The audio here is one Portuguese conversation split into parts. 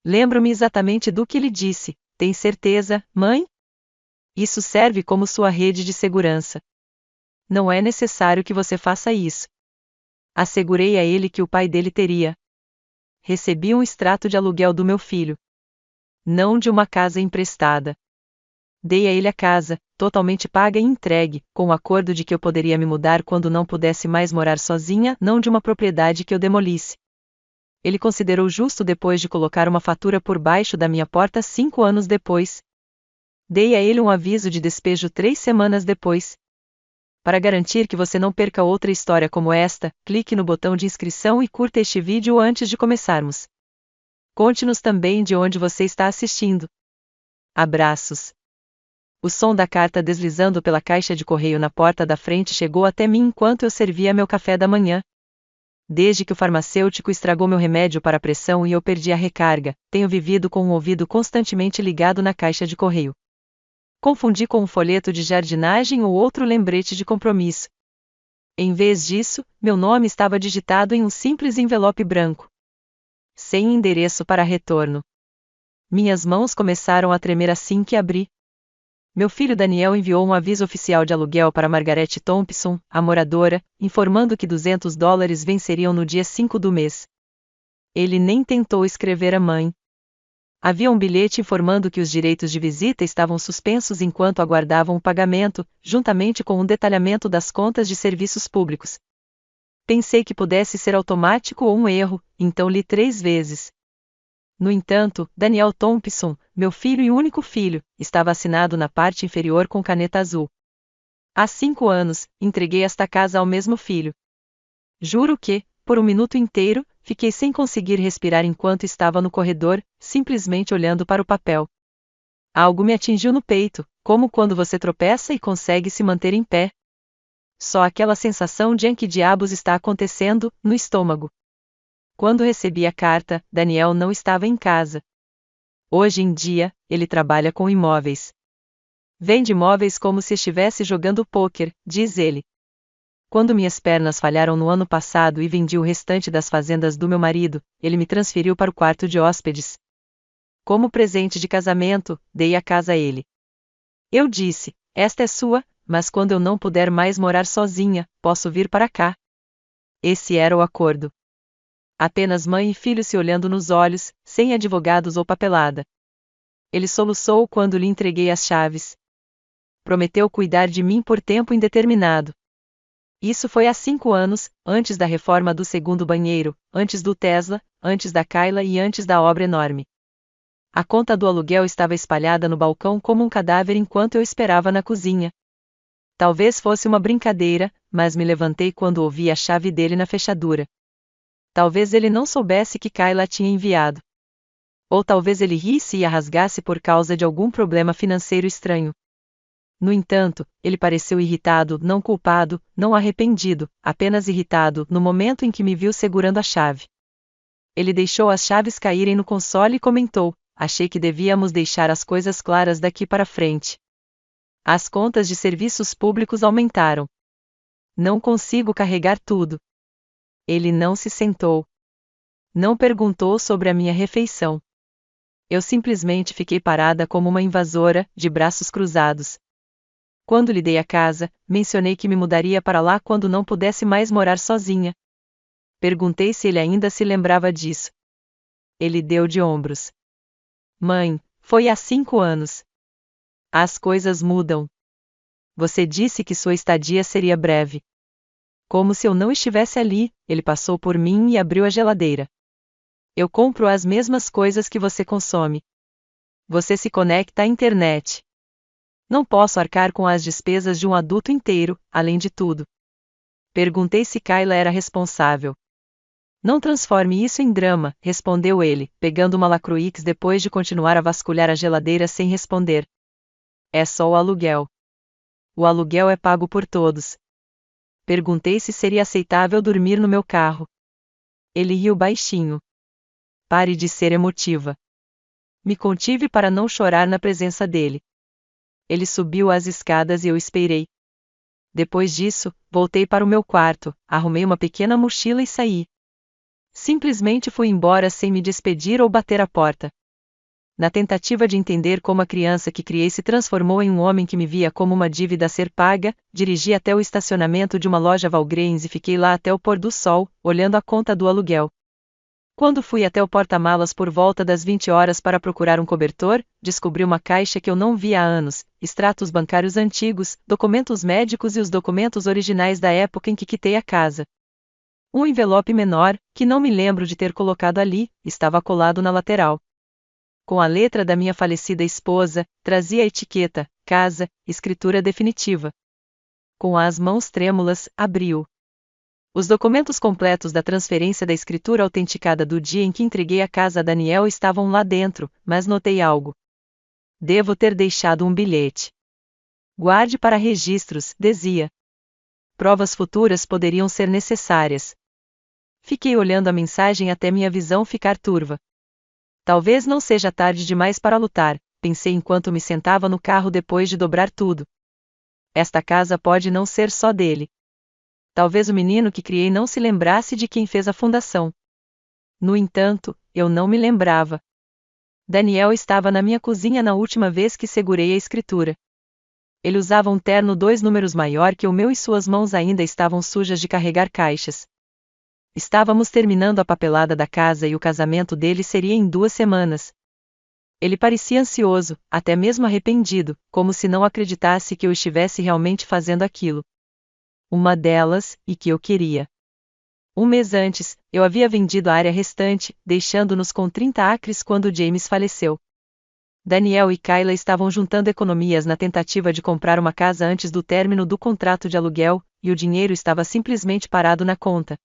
Lembro-me exatamente do que ele disse. Tem certeza, mãe? Isso serve como sua rede de segurança. Não é necessário que você faça isso. Assegurei a ele que o pai dele teria. Recebi um extrato de aluguel do meu filho. Não de uma casa emprestada. Dei a ele a casa, totalmente paga e entregue, com o acordo de que eu poderia me mudar quando não pudesse mais morar sozinha, não de uma propriedade que eu demolisse. Ele considerou justo depois de colocar uma fatura por baixo da minha porta 5 anos depois. Dei a ele um aviso de despejo 3 semanas depois. Para garantir que você não perca outra história como esta, clique no botão de inscrição e curta este vídeo antes de começarmos. Conte-nos também de onde você está assistindo. Abraços. O som da carta deslizando pela caixa de correio na porta da frente chegou até mim enquanto eu servia meu café da manhã. Desde que o farmacêutico estragou meu remédio para a pressão e eu perdi a recarga, tenho vivido com um ouvido constantemente ligado na caixa de correio. Confundi com um folheto de jardinagem ou outro lembrete de compromisso. Em vez disso, meu nome estava digitado em um simples envelope branco. Sem endereço para retorno. Minhas mãos começaram a tremer assim que abri. Meu filho Daniel enviou um aviso oficial de aluguel para Margaret Thompson, a moradora, informando que $200 venceriam no dia 5 do mês. Ele nem tentou escrever a mãe. Havia um bilhete informando que os direitos de visita estavam suspensos enquanto aguardavam o pagamento, juntamente com um detalhamento das contas de serviços públicos. Pensei que pudesse ser automático ou um erro, então li 3 vezes. No entanto, Daniel Thompson, meu filho e único filho, estava assinado na parte inferior com caneta azul. Há 5 anos, entreguei esta casa ao mesmo filho. Juro que, por um minuto inteiro, fiquei sem conseguir respirar enquanto estava no corredor, simplesmente olhando para o papel. Algo me atingiu no peito, como quando você tropeça e consegue se manter em pé. Só aquela sensação de que diabos está acontecendo, no estômago. Quando recebi a carta, Daniel não estava em casa. Hoje em dia, ele trabalha com imóveis. Vende imóveis como se estivesse jogando pôquer, diz ele. Quando minhas pernas falharam no ano passado e vendi o restante das fazendas do meu marido, ele me transferiu para o quarto de hóspedes. Como presente de casamento, dei a casa a ele. Eu disse, esta é sua, mas quando eu não puder mais morar sozinha, posso vir para cá. Esse era o acordo. Apenas mãe e filho se olhando nos olhos, sem advogados ou papelada. Ele soluçou quando lhe entreguei as chaves. Prometeu cuidar de mim por tempo indeterminado. Isso foi há 5 anos, antes da reforma do segundo banheiro, antes do Tesla, antes da Kayla e antes da obra enorme. A conta do aluguel estava espalhada no balcão como um cadáver enquanto eu esperava na cozinha. Talvez fosse uma brincadeira, mas me levantei quando ouvi a chave dele na fechadura. Talvez ele não soubesse que Kayla tinha enviado. Ou talvez ele risse e a rasgasse por causa de algum problema financeiro estranho. No entanto, ele pareceu irritado, não culpado, não arrependido, apenas irritado, no momento em que me viu segurando a chave. Ele deixou as chaves caírem no console e comentou, achei que devíamos deixar as coisas claras daqui para frente. As contas de serviços públicos aumentaram. Não consigo carregar tudo. Ele não se sentou. Não perguntou sobre a minha refeição. Eu simplesmente fiquei parada como uma invasora, de braços cruzados. Quando lhe dei a casa, mencionei que me mudaria para lá quando não pudesse mais morar sozinha. Perguntei se ele ainda se lembrava disso. Ele deu de ombros. Mãe, foi há 5 anos. As coisas mudam. Você disse que sua estadia seria breve. Como se eu não estivesse ali, ele passou por mim e abriu a geladeira. Eu compro as mesmas coisas que você consome. Você se conecta à internet. Não posso arcar com as despesas de um adulto inteiro, além de tudo. Perguntei se Kayla era responsável. Não transforme isso em drama, respondeu ele, pegando uma LaCroix depois de continuar a vasculhar a geladeira sem responder. É só o aluguel. O aluguel é pago por todos. Perguntei se seria aceitável dormir no meu carro. Ele riu baixinho. Pare de ser emotiva. Me contive para não chorar na presença dele. Ele subiu as escadas e eu esperei. Depois disso, voltei para o meu quarto, arrumei uma pequena mochila e saí. Simplesmente fui embora sem me despedir ou bater a porta. Na tentativa de entender como a criança que criei se transformou em um homem que me via como uma dívida a ser paga, dirigi até o estacionamento de uma loja Walgreens e fiquei lá até o pôr do sol, olhando a conta do aluguel. Quando fui até o porta-malas por volta das 20 horas para procurar um cobertor, descobri uma caixa que eu não via há anos, extratos bancários antigos, documentos médicos e os documentos originais da época em que quitei a casa. Um envelope menor, que não me lembro de ter colocado ali, estava colado na lateral. Com a letra da minha falecida esposa, trazia a etiqueta, casa, escritura definitiva. Com as mãos trêmulas, abri-o. Os documentos completos da transferência da escritura autenticada do dia em que entreguei a casa a Daniel estavam lá dentro, mas notei algo. Devo ter deixado um bilhete. Guarde para registros, dizia. Provas futuras poderiam ser necessárias. Fiquei olhando a mensagem até minha visão ficar turva. Talvez não seja tarde demais para lutar, pensei enquanto me sentava no carro depois de dobrar tudo. Esta casa pode não ser só dele. Talvez o menino que criei não se lembrasse de quem fez a fundação. No entanto, eu não me lembrava. Daniel estava na minha cozinha na última vez que segurei a escritura. Ele usava um terno 2 números maior que o meu e suas mãos ainda estavam sujas de carregar caixas. Estávamos terminando a papelada da casa e o casamento dele seria em 2 semanas. Ele parecia ansioso, até mesmo arrependido, como se não acreditasse que eu estivesse realmente fazendo aquilo. Uma delas, e que eu queria. Um mês antes, eu havia vendido a área restante, deixando-nos com 30 acres quando James faleceu. Daniel e Kayla estavam juntando economias na tentativa de comprar uma casa antes do término do contrato de aluguel, e o dinheiro estava simplesmente parado na conta.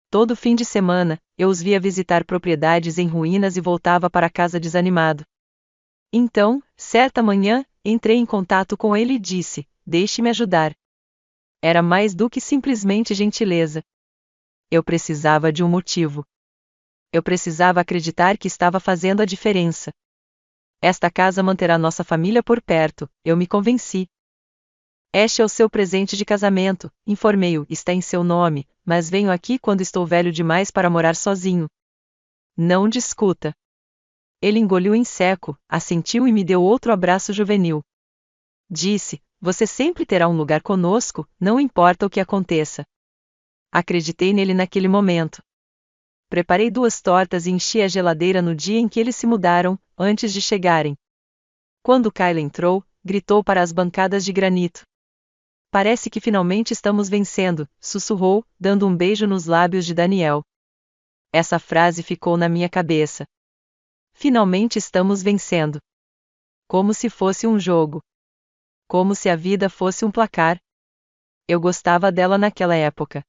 Todo fim de semana, eu os via visitar propriedades em ruínas e voltava para casa desanimado. Então, certa manhã, entrei em contato com ele e disse: "Deixe-me ajudar." Era mais do que simplesmente gentileza. Eu precisava de um motivo. Eu precisava acreditar que estava fazendo a diferença. Esta casa manterá nossa família por perto, eu me convenci. Este é o seu presente de casamento, informei-o, está em seu nome, mas venho aqui quando estou velho demais para morar sozinho. Não discuta. Ele engoliu em seco, assentiu e me deu outro abraço juvenil. Disse: "Você sempre terá um lugar conosco, não importa o que aconteça." Acreditei nele naquele momento. Preparei 2 tortas e enchi a geladeira no dia em que eles se mudaram, antes de chegarem. Quando Kayla entrou, gritou para as bancadas de granito. "Parece que finalmente estamos vencendo", sussurrou, dando um beijo nos lábios de Daniel. Essa frase ficou na minha cabeça. Finalmente estamos vencendo. Como se fosse um jogo. Como se a vida fosse um placar. Eu gostava dela naquela época.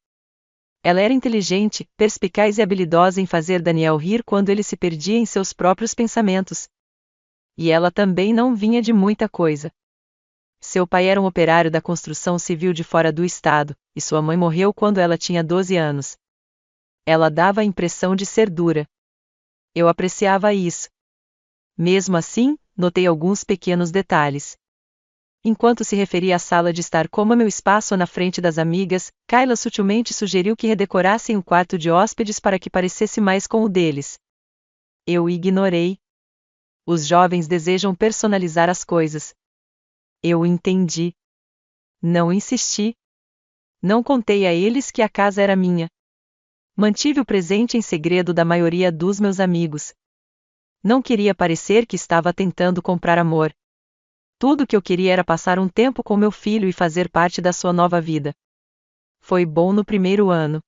Ela era inteligente, perspicaz e habilidosa em fazer Daniel rir quando ele se perdia em seus próprios pensamentos. E ela também não vinha de muita coisa. Seu pai era um operário da construção civil de fora do estado, e sua mãe morreu quando ela tinha 12 anos. Ela dava a impressão de ser dura. Eu apreciava isso. Mesmo assim, notei alguns pequenos detalhes. Enquanto se referia à sala de estar como meu espaço na frente das amigas, Kayla sutilmente sugeriu que redecorassem o quarto de hóspedes para que parecesse mais com o deles. Eu ignorei. Os jovens desejam personalizar as coisas. Eu entendi. Não insisti. Não contei a eles que a casa era minha. Mantive o presente em segredo da maioria dos meus amigos. Não queria parecer que estava tentando comprar amor. Tudo que eu queria era passar um tempo com meu filho e fazer parte da sua nova vida. Foi bom no primeiro ano.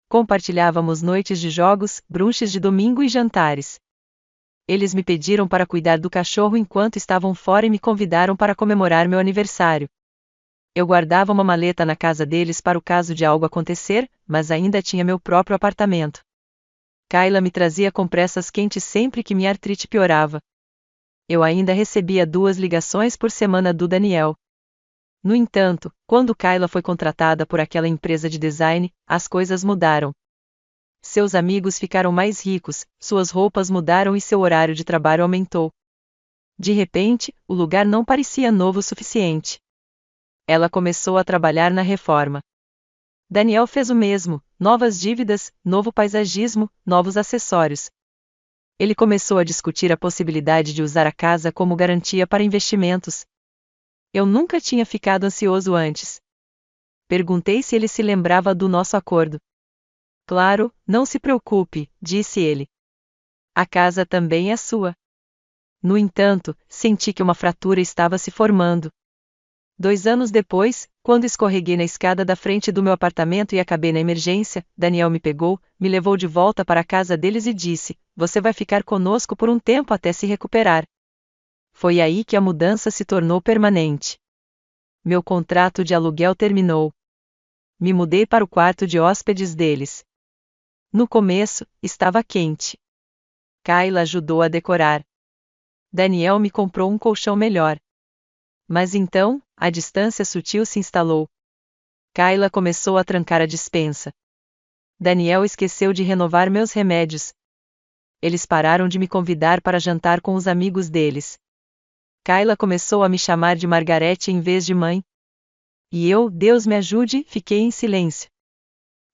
Compartilhávamos noites de jogos, brunches de domingo e jantares. Eles me pediram para cuidar do cachorro enquanto estavam fora e me convidaram para comemorar meu aniversário. Eu guardava uma maleta na casa deles para o caso de algo acontecer, mas ainda tinha meu próprio apartamento. Kayla me trazia compressas quentes sempre que minha artrite piorava. Eu ainda recebia 2 ligações por semana do Daniel. No entanto, quando Kayla foi contratada por aquela empresa de design, as coisas mudaram. Seus amigos ficaram mais ricos, suas roupas mudaram e seu horário de trabalho aumentou. De repente, o lugar não parecia novo o suficiente. Ela começou a trabalhar na reforma. Daniel fez o mesmo, novas dívidas, novo paisagismo, novos acessórios. Ele começou a discutir a possibilidade de usar a casa como garantia para investimentos. Eu nunca tinha ficado ansioso antes. Perguntei se ele se lembrava do nosso acordo. Claro, não se preocupe, disse ele. A casa também é sua. No entanto, senti que uma fratura estava se formando. 2 anos depois, quando escorreguei na escada da frente do meu apartamento e acabei na emergência, Daniel me pegou, me levou de volta para a casa deles e disse: "Você vai ficar conosco por um tempo até se recuperar." Foi aí que a mudança se tornou permanente. Meu contrato de aluguel terminou. Me mudei para o quarto de hóspedes deles. No começo, estava quente. Kayla ajudou a decorar. Daniel me comprou um colchão melhor. Mas então, a distância sutil se instalou. Kayla começou a trancar a despensa. Daniel esqueceu de renovar meus remédios. Eles pararam de me convidar para jantar com os amigos deles. Kayla começou a me chamar de Margarete em vez de mãe. E eu, Deus me ajude, fiquei em silêncio.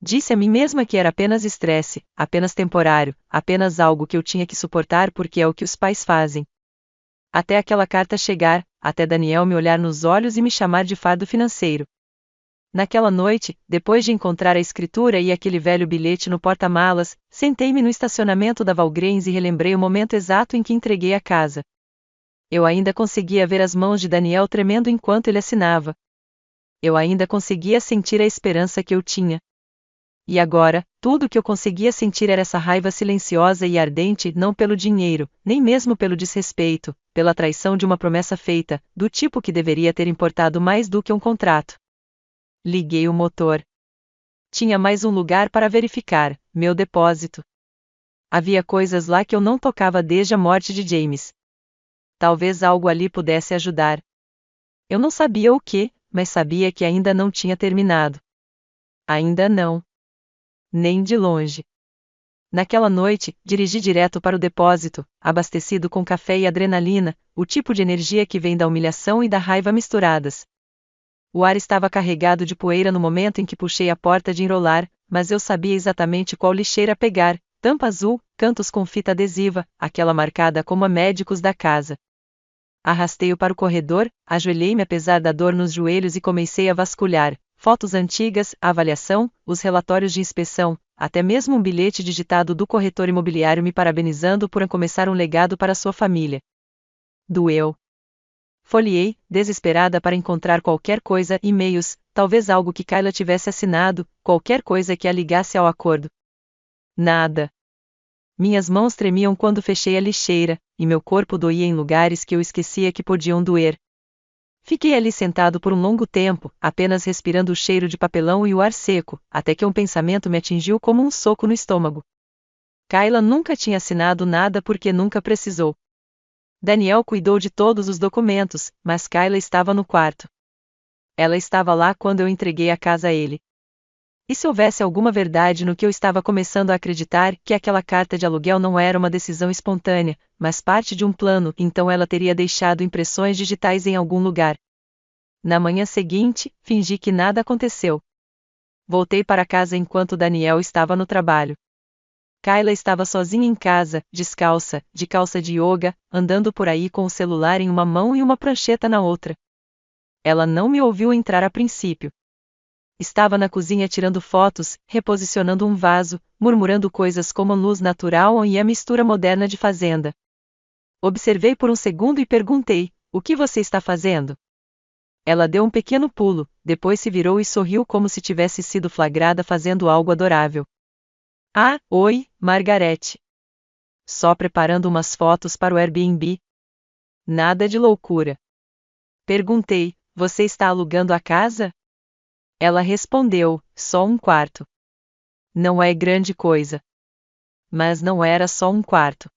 Disse a mim mesma que era apenas estresse, apenas temporário, apenas algo que eu tinha que suportar porque é o que os pais fazem. Até aquela carta chegar, até Daniel me olhar nos olhos e me chamar de fardo financeiro. Naquela noite, depois de encontrar a escritura e aquele velho bilhete no porta-malas, sentei-me no estacionamento da Valgrange e relembrei o momento exato em que entreguei a casa. Eu ainda conseguia ver as mãos de Daniel tremendo enquanto ele assinava. Eu ainda conseguia sentir a esperança que eu tinha. E agora, tudo o que eu conseguia sentir era essa raiva silenciosa e ardente, não pelo dinheiro, nem mesmo pelo desrespeito, pela traição de uma promessa feita, do tipo que deveria ter importado mais do que um contrato. Liguei o motor. Tinha mais um lugar para verificar, meu depósito. Havia coisas lá que eu não tocava desde a morte de James. Talvez algo ali pudesse ajudar. Eu não sabia o que, mas sabia que ainda não tinha terminado. Ainda não. Nem de longe. Naquela noite, dirigi direto para o depósito, abastecido com café e adrenalina, o tipo de energia que vem da humilhação e da raiva misturadas. O ar estava carregado de poeira no momento em que puxei a porta de enrolar, mas eu sabia exatamente qual lixeira pegar: tampa azul, cantos com fita adesiva, aquela marcada como a médicos da casa. Arrastei-o para o corredor, ajoelhei-me apesar da dor nos joelhos e comecei a vasculhar. Fotos antigas, a avaliação, os relatórios de inspeção, até mesmo um bilhete digitado do corretor imobiliário me parabenizando por começar um legado para sua família. Doeu. Folheei, desesperada para encontrar qualquer coisa, e-mails, talvez algo que Kayla tivesse assinado, qualquer coisa que a ligasse ao acordo. Nada. Minhas mãos tremiam quando fechei a lixeira, e meu corpo doía em lugares que eu esquecia que podiam doer. Fiquei ali sentado por um longo tempo, apenas respirando o cheiro de papelão e o ar seco, até que um pensamento me atingiu como um soco no estômago. Kayla nunca tinha assinado nada porque nunca precisou. Daniel cuidou de todos os documentos, mas Kayla estava no quarto. Ela estava lá quando eu entreguei a casa a ele. E se houvesse alguma verdade no que eu estava começando a acreditar, que aquela carta de aluguel não era uma decisão espontânea, mas parte de um plano, então ela teria deixado impressões digitais em algum lugar. Na manhã seguinte, fingi que nada aconteceu. Voltei para casa enquanto Daniel estava no trabalho. Kayla estava sozinha em casa, descalça, de calça de yoga, andando por aí com o celular em uma mão e uma prancheta na outra. Ela não me ouviu entrar a princípio. Estava na cozinha tirando fotos, reposicionando um vaso, murmurando coisas como luz natural e a mistura moderna de fazenda. Observei por um segundo e perguntei: "O que você está fazendo?" Ela deu um pequeno pulo, depois se virou e sorriu como se tivesse sido flagrada fazendo algo adorável. "Ah, oi, Margarete. Só preparando umas fotos para o Airbnb." "Nada de loucura." Perguntei: "Você está alugando a casa?" Ela respondeu: "Só um quarto." Não é grande coisa. Mas não era só um quarto.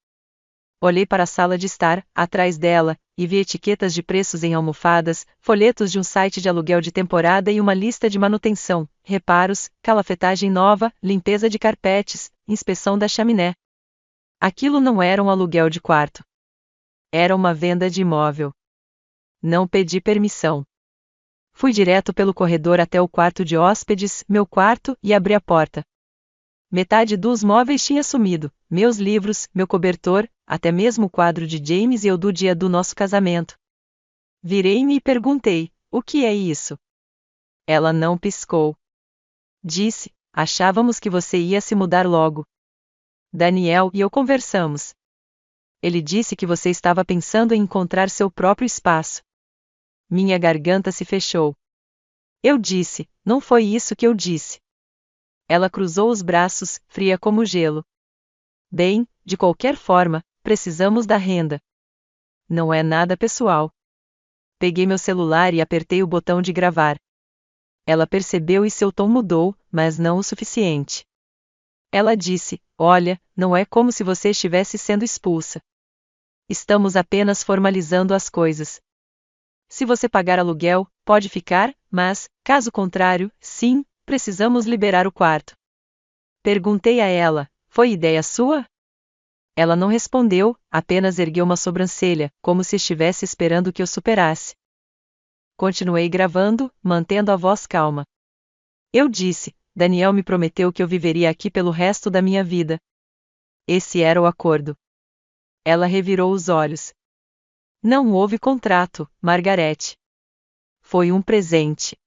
Olhei para a sala de estar, atrás dela, e vi etiquetas de preços em almofadas, folhetos de um site de aluguel de temporada e uma lista de manutenção, reparos, calafetagem nova, limpeza de carpetes, inspeção da chaminé. Aquilo não era um aluguel de quarto. Era uma venda de imóvel. Não pedi permissão. Fui direto pelo corredor até o quarto de hóspedes, meu quarto, e abri a porta. Metade dos móveis tinha sumido, meus livros, meu cobertor, até mesmo o quadro de James e eu do dia do nosso casamento. Virei-me e perguntei, o que é isso? Ela não piscou. Disse, achávamos que você ia se mudar logo. Daniel e eu conversamos. Ele disse que você estava pensando em encontrar seu próprio espaço. Minha garganta se fechou. Eu disse, não foi isso que eu disse. Ela cruzou os braços, fria como gelo. Bem, de qualquer forma, precisamos da renda. Não é nada pessoal. Peguei meu celular e apertei o botão de gravar. Ela percebeu e seu tom mudou, mas não o suficiente. Ela disse, olha, não é como se você estivesse sendo expulsa. Estamos apenas formalizando as coisas. Se você pagar aluguel, pode ficar, mas, caso contrário, sim, precisamos liberar o quarto. Perguntei a ela, foi ideia sua? Ela não respondeu, apenas ergueu uma sobrancelha, como se estivesse esperando que eu superasse. Continuei gravando, mantendo a voz calma. Eu disse, Daniel me prometeu que eu viveria aqui pelo resto da minha vida. Esse era o acordo. Ela revirou os olhos. Não houve contrato, Margarete. Foi um presente.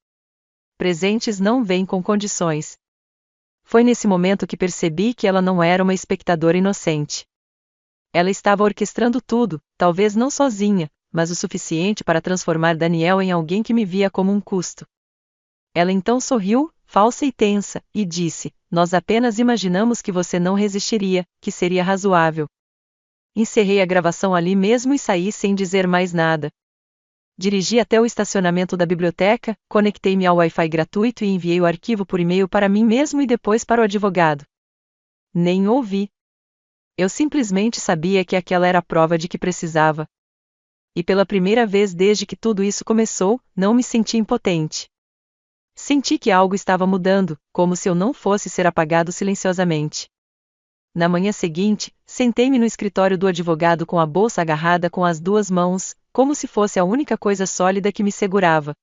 Presentes não vêm com condições. Foi nesse momento que percebi que ela não era uma espectadora inocente. Ela estava orquestrando tudo, talvez não sozinha, mas o suficiente para transformar Daniel em alguém que me via como um custo. Ela então sorriu, falsa e tensa, e disse, nós apenas imaginamos que você não resistiria, que seria razoável. Encerrei a gravação ali mesmo e saí sem dizer mais nada. Dirigi até o estacionamento da biblioteca, conectei-me ao Wi-Fi gratuito e enviei o arquivo por e-mail para mim mesmo e depois para o advogado. Nem ouvi. Eu simplesmente sabia que aquela era a prova de que precisava. E pela primeira vez desde que tudo isso começou, não me senti impotente. Senti que algo estava mudando, como se eu não fosse ser apagado silenciosamente. Na manhã seguinte, sentei-me no escritório do advogado com a bolsa agarrada com as duas mãos, como se fosse a única coisa sólida que me segurava.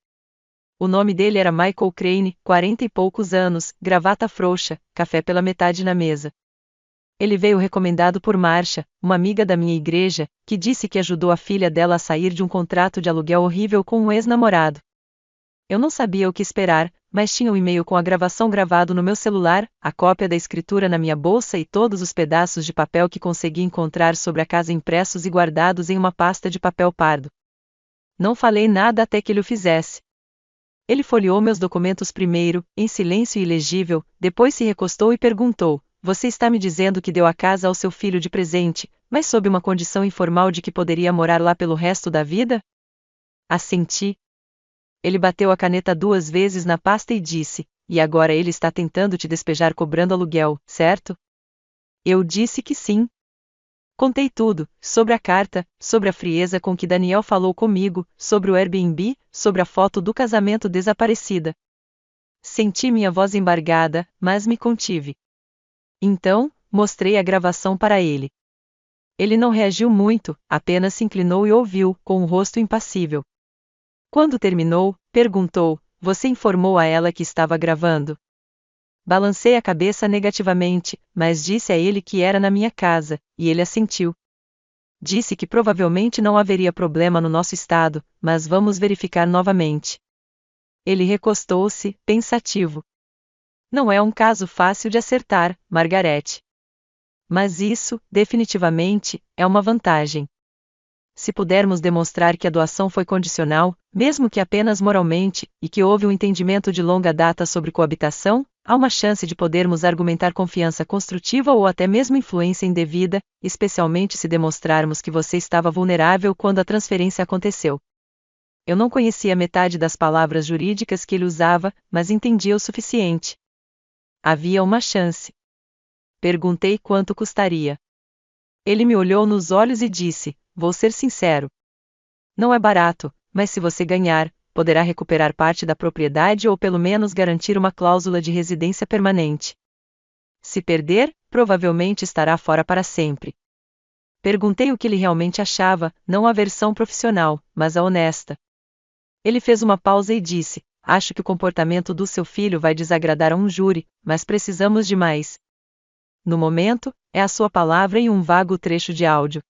O nome dele era Michael Crane, 40 e poucos anos, gravata frouxa, café pela metade na mesa. Ele veio recomendado por Marcia, uma amiga da minha igreja, que disse que ajudou a filha dela a sair de um contrato de aluguel horrível com um ex-namorado. Eu não sabia o que esperar, mas tinha um e-mail com a gravação gravado no meu celular, a cópia da escritura na minha bolsa e todos os pedaços de papel que consegui encontrar sobre a casa impressos e guardados em uma pasta de papel pardo. Não falei nada até que ele o fizesse. Ele folheou meus documentos primeiro, em silêncio e ilegível, depois se recostou e perguntou, você está me dizendo que deu a casa ao seu filho de presente, mas sob uma condição informal de que poderia morar lá pelo resto da vida? Assenti. Ele bateu a caneta 2 vezes na pasta e disse, e agora ele está tentando te despejar cobrando aluguel, certo? Eu disse que sim. Contei tudo, sobre a carta, sobre a frieza com que Daniel falou comigo, sobre o Airbnb, sobre a foto do casamento desaparecida. Senti minha voz embargada, mas me contive. Então, mostrei a gravação para ele. Ele não reagiu muito, apenas se inclinou e ouviu, com o rosto impassível. Quando terminou, perguntou, você informou a ela que estava gravando? Balancei a cabeça negativamente, mas disse a ele que era na minha casa, e ele assentiu. Disse que provavelmente não haveria problema no nosso estado, mas vamos verificar novamente. Ele recostou-se, pensativo. Não é um caso fácil de acertar, Margarete. Mas isso, definitivamente, é uma vantagem. Se pudermos demonstrar que a doação foi condicional, mesmo que apenas moralmente, e que houve um entendimento de longa data sobre coabitação, há uma chance de podermos argumentar confiança construtiva ou até mesmo influência indevida, especialmente se demonstrarmos que você estava vulnerável quando a transferência aconteceu. Eu não conhecia metade das palavras jurídicas que ele usava, mas entendia o suficiente. Havia uma chance. Perguntei quanto custaria. Ele me olhou nos olhos e disse, vou ser sincero. Não é barato, mas se você ganhar, poderá recuperar parte da propriedade ou pelo menos garantir uma cláusula de residência permanente. Se perder, provavelmente estará fora para sempre. Perguntei o que ele realmente achava, não a versão profissional, mas a honesta. Ele fez uma pausa e disse, acho que o comportamento do seu filho vai desagradar a um júri, mas precisamos de mais. no momento, é a sua palavra e um vago trecho de áudio.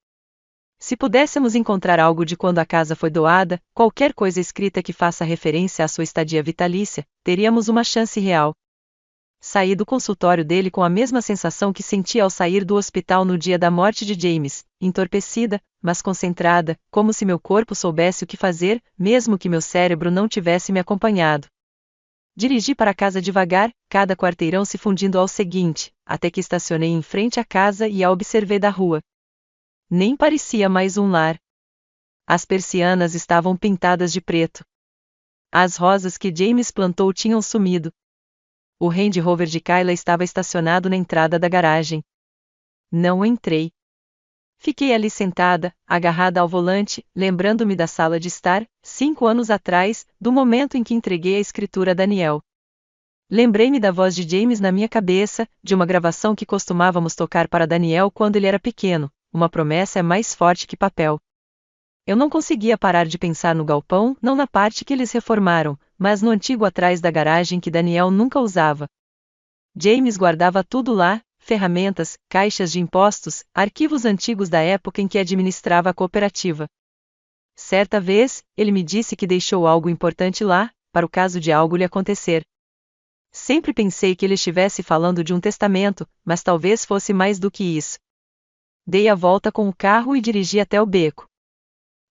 Se pudéssemos encontrar algo de quando a casa foi doada, qualquer coisa escrita que faça referência à sua estadia vitalícia, teríamos uma chance real. Saí do consultório dele com a mesma sensação que senti ao sair do hospital no dia da morte de James, entorpecida, mas concentrada, como se meu corpo soubesse o que fazer, mesmo que meu cérebro não tivesse me acompanhado. Dirigi para casa devagar, cada quarteirão se fundindo ao seguinte, até que estacionei em frente à casa e a observei da rua. Nem parecia mais um lar. As persianas estavam pintadas de preto. As rosas que James plantou tinham sumido. O Range Rover de Kayla estava estacionado na entrada da garagem. Não entrei. Fiquei ali sentada, agarrada ao volante, lembrando-me da sala de estar, 5 anos atrás, do momento em que entreguei a escritura a Daniel. Lembrei-me da voz de James na minha cabeça, de uma gravação que costumávamos tocar para Daniel quando ele era pequeno. Uma promessa é mais forte que papel. Eu não conseguia parar de pensar no galpão, não na parte que eles reformaram, mas no antigo atrás da garagem que Daniel nunca usava. James guardava tudo lá, ferramentas, caixas de impostos, arquivos antigos da época em que administrava a cooperativa. Certa vez, ele me disse que deixou algo importante lá, para o caso de algo lhe acontecer. Sempre pensei que ele estivesse falando de um testamento, mas talvez fosse mais do que isso. Dei a volta com o carro e dirigi até o beco.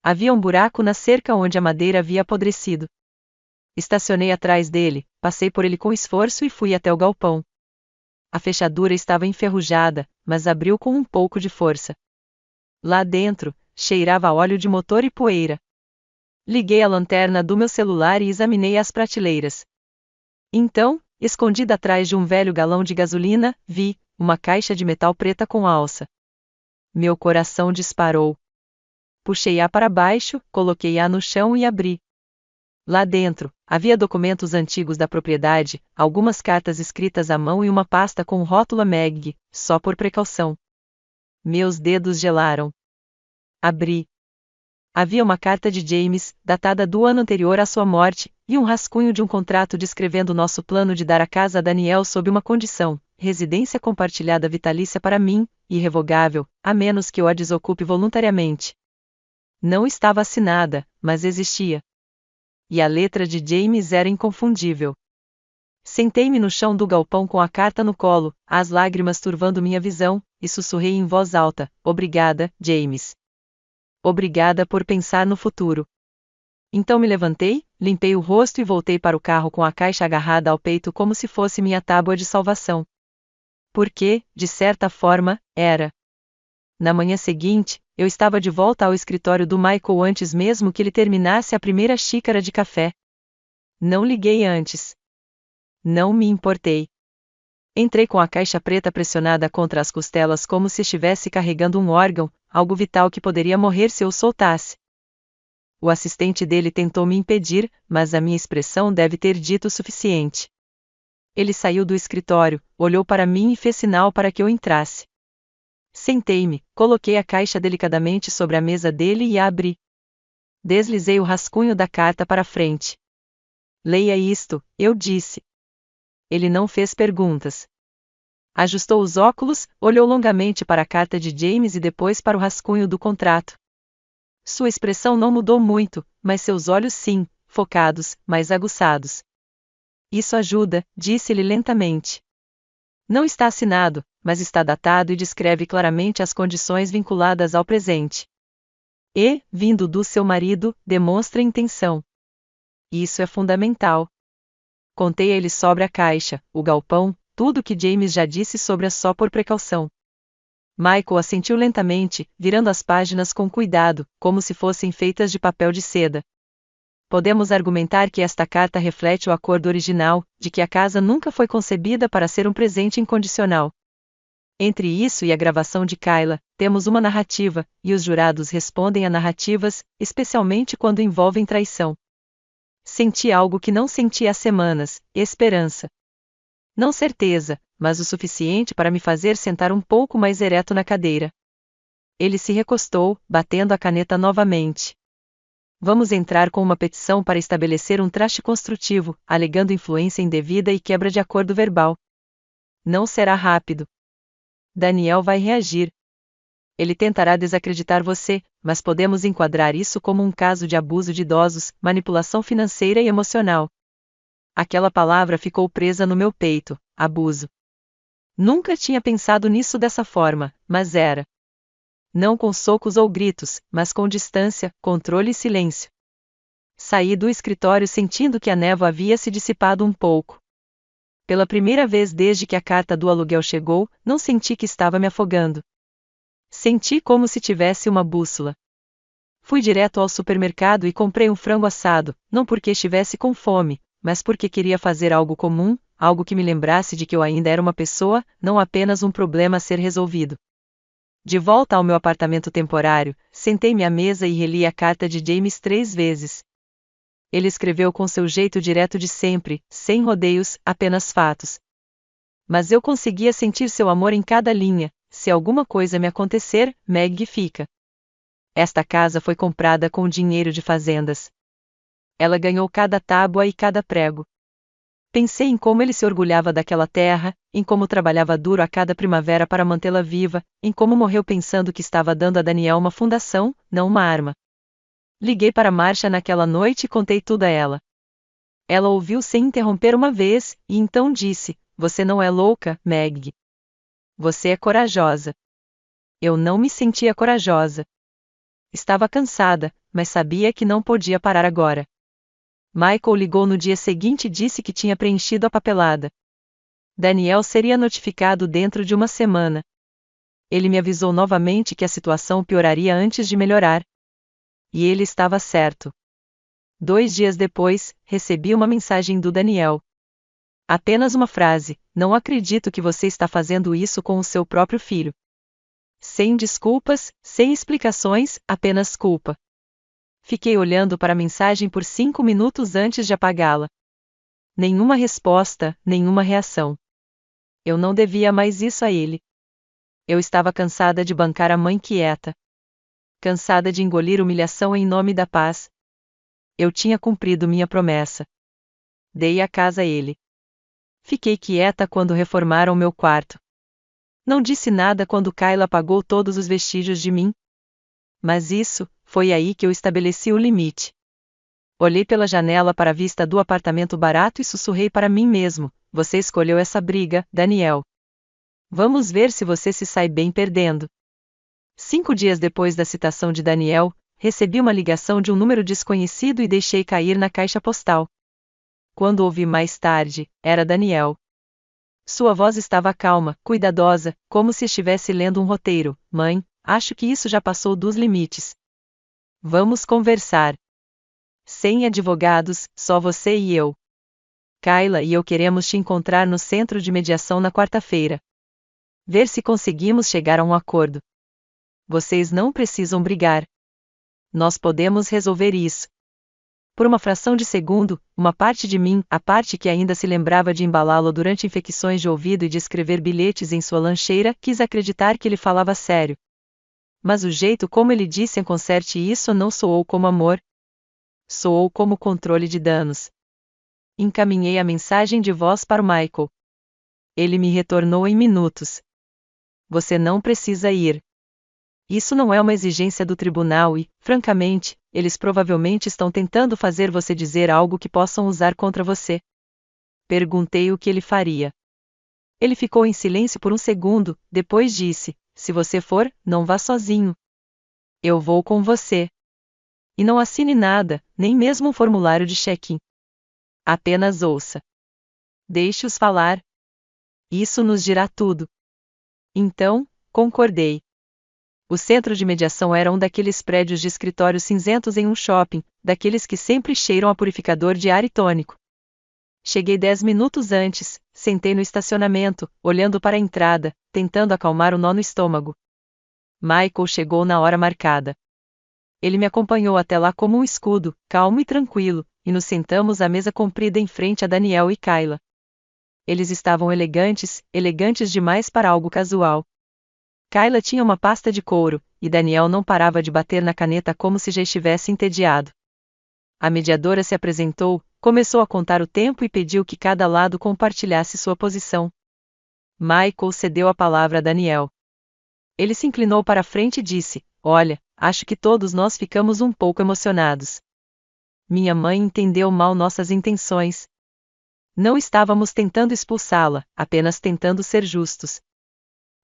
Havia um buraco na cerca onde a madeira havia apodrecido. Estacionei atrás dele, passei por ele com esforço e fui até o galpão. A fechadura estava enferrujada, mas abriu com um pouco de força. Lá dentro, cheirava a óleo de motor e poeira. Liguei a lanterna do meu celular e examinei as prateleiras. Então, escondida atrás de um velho galão de gasolina, vi uma caixa de metal preta com alça. Meu coração disparou. Puxei-a para baixo, coloquei-a no chão e abri. Lá dentro, havia documentos antigos da propriedade, algumas cartas escritas à mão e uma pasta com o rótulo Meg, só por precaução. Meus dedos gelaram. Abri. Havia uma carta de James, datada do ano anterior à sua morte, e um rascunho de um contrato descrevendo nosso plano de dar a casa a Daniel sob uma condição: residência compartilhada vitalícia para mim, irrevogável, a menos que eu a desocupe voluntariamente. Não estava assinada, mas existia. E a letra de James era inconfundível. Sentei-me no chão do galpão com a carta no colo, as lágrimas turvando minha visão, e sussurrei em voz alta: obrigada, James. Obrigada por pensar no futuro. Então me levantei, limpei o rosto e voltei para o carro com a caixa agarrada ao peito como se fosse minha tábua de salvação. Porque, de certa forma, era. Na manhã seguinte, eu estava de volta ao escritório do Michael antes mesmo que ele terminasse a primeira xícara de café. Não liguei antes. Não me importei. Entrei com a caixa preta pressionada contra as costelas como se estivesse carregando um órgão, algo vital que poderia morrer se eu soltasse. O assistente dele tentou me impedir, mas a minha expressão deve ter dito o suficiente. Ele saiu do escritório, olhou para mim e fez sinal para que eu entrasse. Sentei-me, coloquei a caixa delicadamente sobre a mesa dele e a abri. Deslizei o rascunho da carta para frente. Leia isto, eu disse. Ele não fez perguntas. Ajustou os óculos, olhou longamente para a carta de James e depois para o rascunho do contrato. Sua expressão não mudou muito, mas seus olhos sim, focados, mais aguçados. Isso ajuda, disse-lhe lentamente. Não está assinado, mas está datado e descreve claramente as condições vinculadas ao presente. E, vindo do seu marido, demonstra intenção. Isso é fundamental. Contei a ele sobre a caixa, o galpão, tudo o que James já disse sobre a só por precaução. Michael assentiu lentamente, virando as páginas com cuidado, como se fossem feitas de papel de seda. Podemos argumentar que esta carta reflete o acordo original, de que a casa nunca foi concebida para ser um presente incondicional. Entre isso e a gravação de Kayla, temos uma narrativa, e os jurados respondem a narrativas, especialmente quando envolvem traição. Senti algo que não senti há semanas: esperança. Não certeza, mas o suficiente para me fazer sentar um pouco mais ereto na cadeira. Ele se recostou, batendo a caneta novamente. Vamos entrar com uma petição para estabelecer um traste construtivo, alegando influência indevida e quebra de acordo verbal. Não será rápido. Daniel vai reagir. Ele tentará desacreditar você, mas podemos enquadrar isso como um caso de abuso de idosos, manipulação financeira e emocional. Aquela palavra ficou presa no meu peito, abuso. Nunca tinha pensado nisso dessa forma, mas era. Não com socos ou gritos, mas com distância, controle e silêncio. Saí do escritório sentindo que a névoa havia se dissipado um pouco. Pela primeira vez desde que a carta do aluguel chegou, não senti que estava me afogando. Senti como se tivesse uma bússola. Fui direto ao supermercado e comprei um frango assado, não porque estivesse com fome, mas porque queria fazer algo comum, algo que me lembrasse de que eu ainda era uma pessoa, não apenas um problema a ser resolvido. De volta ao meu apartamento temporário, sentei-me à mesa e reli a carta de James 3 vezes. Ele escreveu com seu jeito direto de sempre, sem rodeios, apenas fatos. Mas eu conseguia sentir seu amor em cada linha. Se alguma coisa me acontecer, Meg fica. Esta casa foi comprada com dinheiro de fazendas. Ela ganhou cada tábua e cada prego. Pensei em como ele se orgulhava daquela terra, em como trabalhava duro a cada primavera para mantê-la viva, em como morreu pensando que estava dando a Daniel uma fundação, não uma arma. Liguei para Marcia naquela noite e contei tudo a ela. Ela ouviu sem interromper uma vez, e então disse: "Você não é louca, Meg. Você é corajosa." Eu não me sentia corajosa. Estava cansada, mas sabia que não podia parar agora. Michael ligou no dia seguinte e disse que tinha preenchido a papelada. Daniel seria notificado dentro de uma semana. Ele me avisou novamente que a situação pioraria antes de melhorar. E ele estava certo. 2 dias depois, recebi uma mensagem do Daniel. Apenas uma frase: "Não acredito que você está fazendo isso com o seu próprio filho." Sem desculpas, sem explicações, apenas culpa. Fiquei olhando para a mensagem por 5 minutos antes de apagá-la. Nenhuma resposta, nenhuma reação. Eu não devia mais isso a ele. Eu estava cansada de bancar a mãe quieta. Cansada de engolir humilhação em nome da paz. Eu tinha cumprido minha promessa. Dei a casa a ele. Fiquei quieta quando reformaram meu quarto. Não disse nada quando Kayla apagou todos os vestígios de mim. Mas foi aí que eu estabeleci o limite. Olhei pela janela para a vista do apartamento barato e sussurrei para mim mesmo: "Você escolheu essa briga, Daniel. Vamos ver se você se sai bem perdendo." 5 dias depois da citação de Daniel, recebi uma ligação de um número desconhecido e deixei cair na caixa postal. Quando ouvi mais tarde, era Daniel. Sua voz estava calma, cuidadosa, como se estivesse lendo um roteiro. "Mãe, acho que isso já passou dos limites. Vamos conversar. Sem advogados, só você e eu. Kayla e eu queremos te encontrar no centro de mediação na quarta-feira. Ver se conseguimos chegar a um acordo. Vocês não precisam brigar. Nós podemos resolver isso." Por uma fração de segundo, uma parte de mim, a parte que ainda se lembrava de embalá-lo durante infecções de ouvido e de escrever bilhetes em sua lancheira, quis acreditar que ele falava sério. Mas o jeito como ele disse "conserte isso" não soou como amor. Soou como controle de danos. Encaminhei a mensagem de voz para o Michael. Ele me retornou em minutos. "Você não precisa ir. Isso não é uma exigência do tribunal e, francamente, eles provavelmente estão tentando fazer você dizer algo que possam usar contra você." Perguntei o que ele faria. Ele ficou em silêncio por um segundo, depois disse: "Se você for, não vá sozinho. Eu vou com você. E não assine nada, nem mesmo um formulário de check-in. Apenas ouça. Deixe-os falar. Isso nos dirá tudo." Então, concordei. O centro de mediação era um daqueles prédios de escritórios cinzentos em um shopping, daqueles que sempre cheiram a purificador de ar e tônico. Cheguei 10 minutos antes, sentei no estacionamento, olhando para a entrada, tentando acalmar o nó no estômago. Michael chegou na hora marcada. Ele me acompanhou até lá como um escudo, calmo e tranquilo, e nos sentamos à mesa comprida em frente a Daniel e Kayla. Eles estavam elegantes, elegantes demais para algo casual. Kayla tinha uma pasta de couro, e Daniel não parava de bater na caneta como se já estivesse entediado. A mediadora se apresentou, começou a contar o tempo e pediu que cada lado compartilhasse sua posição. Michael cedeu a palavra a Daniel. Ele se inclinou para a frente e disse: Olha, acho que todos nós ficamos um pouco emocionados. Minha mãe entendeu mal nossas intenções. Não estávamos tentando expulsá-la, apenas tentando ser justos.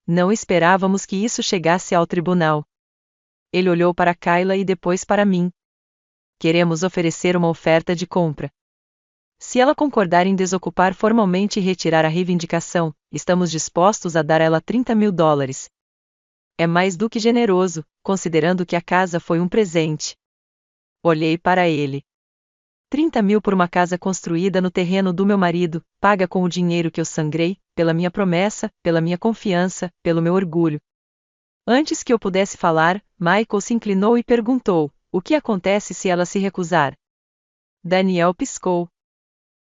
Não esperávamos que isso chegasse ao tribunal. Ele olhou para Kayla e depois para mim. Queremos oferecer uma oferta de compra. Se ela concordar em desocupar formalmente e retirar a reivindicação, estamos dispostos a dar a ela $30.000. É mais do que generoso, considerando que a casa foi um presente. Olhei para ele. 30.000 por uma casa construída no terreno do meu marido, paga com o dinheiro que eu sangrei, pela minha promessa, pela minha confiança, pelo meu orgulho. Antes que eu pudesse falar, Michael se inclinou e perguntou: o que acontece se ela se recusar? Daniel piscou.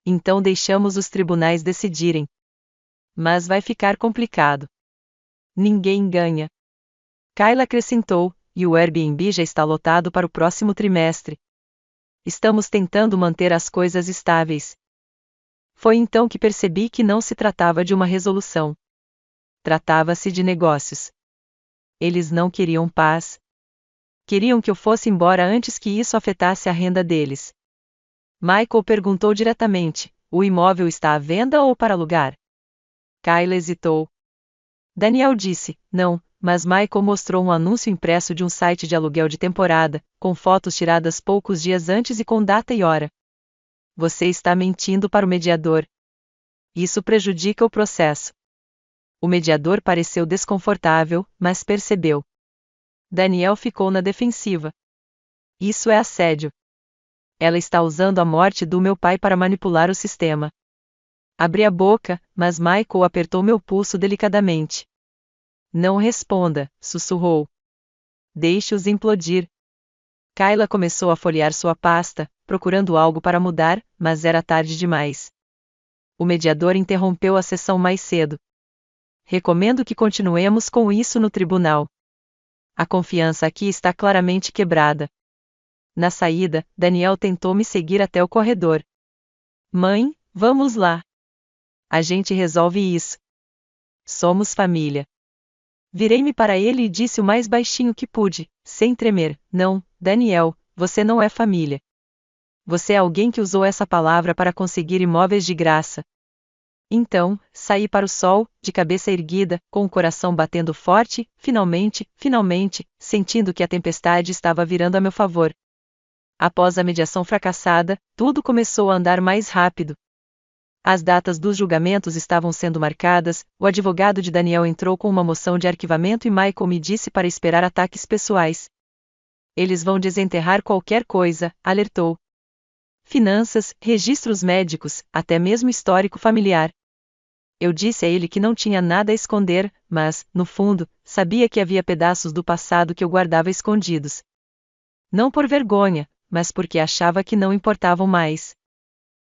Então deixamos os tribunais decidirem. Mas vai ficar complicado. Ninguém ganha. Kayla acrescentou, e o Airbnb já está lotado para o próximo trimestre. Estamos tentando manter as coisas estáveis. Foi então que percebi que não se tratava de uma resolução. Tratava-se de negócios. Eles não queriam paz. Queriam que eu fosse embora antes que isso afetasse a renda deles. Michael perguntou diretamente: o imóvel está à venda ou para alugar? Kayla hesitou. Daniel disse: não, mas Michael mostrou um anúncio impresso de um site de aluguel de temporada, com fotos tiradas poucos dias antes e com data e hora. Você está mentindo para o mediador. Isso prejudica o processo. O mediador pareceu desconfortável, mas percebeu. Daniel ficou na defensiva. Isso é assédio. Ela está usando a morte do meu pai para manipular o sistema. Abri a boca, mas Michael apertou meu pulso delicadamente. Não responda, sussurrou. Deixe-os implodir. Kayla começou a folhear sua pasta, procurando algo para mudar, mas era tarde demais. O mediador interrompeu a sessão mais cedo. Recomendo que continuemos com isso no tribunal. A confiança aqui está claramente quebrada. Na saída, Daniel tentou me seguir até o corredor. Mãe, vamos lá. A gente resolve isso. Somos família. Virei-me para ele e disse o mais baixinho que pude, sem tremer: não, Daniel, você não é família. Você é alguém que usou essa palavra para conseguir imóveis de graça. Então, saí para o sol, de cabeça erguida, com o coração batendo forte, finalmente, sentindo que a tempestade estava virando a meu favor. Após a mediação fracassada, tudo começou a andar mais rápido. As datas dos julgamentos estavam sendo marcadas, o advogado de Daniel entrou com uma moção de arquivamento e Michael me disse para esperar ataques pessoais. Eles vão desenterrar qualquer coisa, alertou. Finanças, registros médicos, até mesmo histórico familiar. Eu disse a ele que não tinha nada a esconder, mas, no fundo, sabia que havia pedaços do passado que eu guardava escondidos. Não por vergonha, mas porque achava que não importavam mais.